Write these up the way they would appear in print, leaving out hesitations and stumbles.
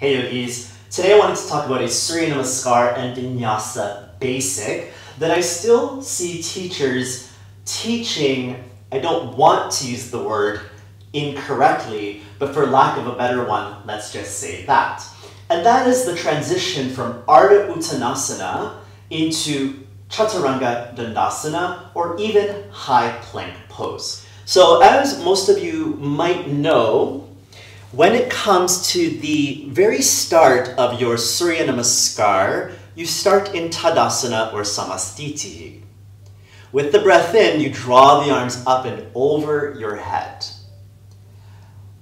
Hey yogis, today I wanted to talk about a Surya Namaskar and Vinyasa basic that I still see teachers teaching. I don't want to use the word incorrectly, but for lack of a better one, let's just say that. And that is the transition from ardha uttanasana into chaturanga dandasana, or even high plank pose. So as most of you might know, when it comes to the very start of your Surya Namaskar, you start in Tadasana or Samastiti. With the breath in, you draw the arms up and over your head.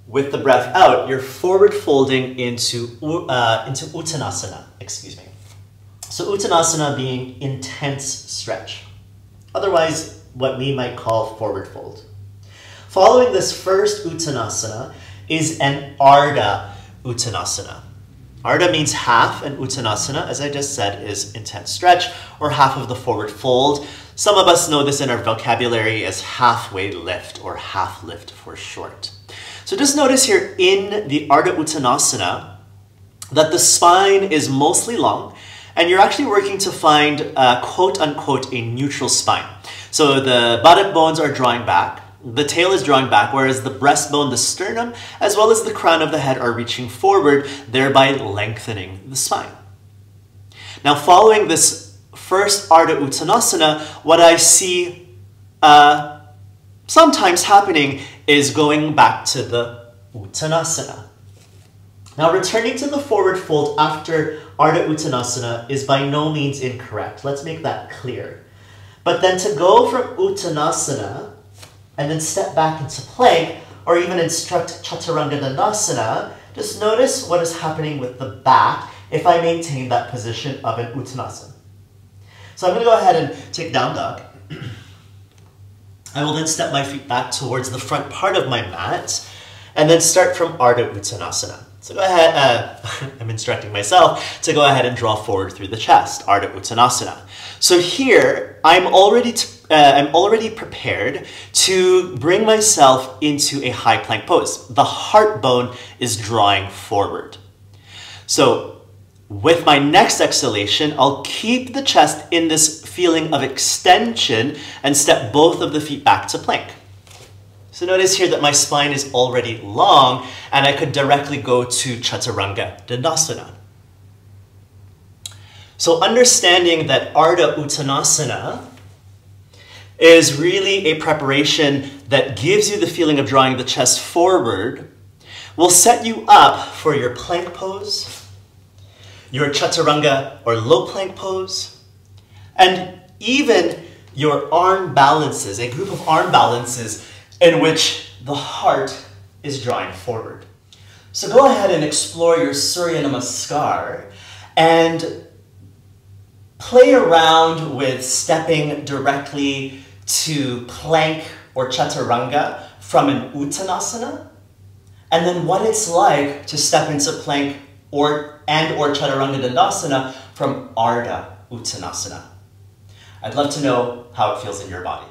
With the breath out, you're forward folding into uttanasana, So uttanasana being intense stretch, otherwise what we might call forward fold. Following this first uttanasana is an ardha uttanasana. Ardha means half, and uttanasana, as I just said, is intense stretch or half of the forward fold. Some of us know this in our vocabulary as halfway lift or half lift for short. So just notice here in the ardha uttanasana that the spine is mostly long, and you're actually working to find quote unquote a neutral spine. So the buttock bones are drawing back, the tail is drawing back, whereas the breastbone, the sternum, as well as the crown of the head are reaching forward, thereby lengthening the spine. Now, following this first ardha uttanasana, what I see sometimes happening is going back to the uttanasana. Now, returning to the forward fold after ardha uttanasana is by no means incorrect. Let's make that clear. But then to go from uttanasana and then step back into plank, or even instruct chaturanga dandasana, just notice what is happening with the back if I maintain that position of an uttanasana. So I'm going to go ahead and take down dog. I will then step my feet back towards the front part of my mat, and then start from ardha uttanasana. So go ahead, I'm instructing myself to go ahead and draw forward through the chest, ardha uttanasana. So here, I'm already prepared to bring myself into a high plank pose. The heart bone is drawing forward. So with my next exhalation, I'll keep the chest in this feeling of extension and step both of the feet back to plank. So notice here that my spine is already long, and I could directly go to chaturanga dandasana. So understanding that ardha uttanasana is really a preparation that gives you the feeling of drawing the chest forward will set you up for your plank pose, your chaturanga or low plank pose, and even your arm balances, a group of arm balances in which the heart is drawing forward. So go ahead and explore your Surya Namaskar and play around with stepping directly to plank or chaturanga from an uttanasana, and then what it's like to step into plank or chaturanga dandasana from ardha uttanasana. I'd love to know how it feels in your body.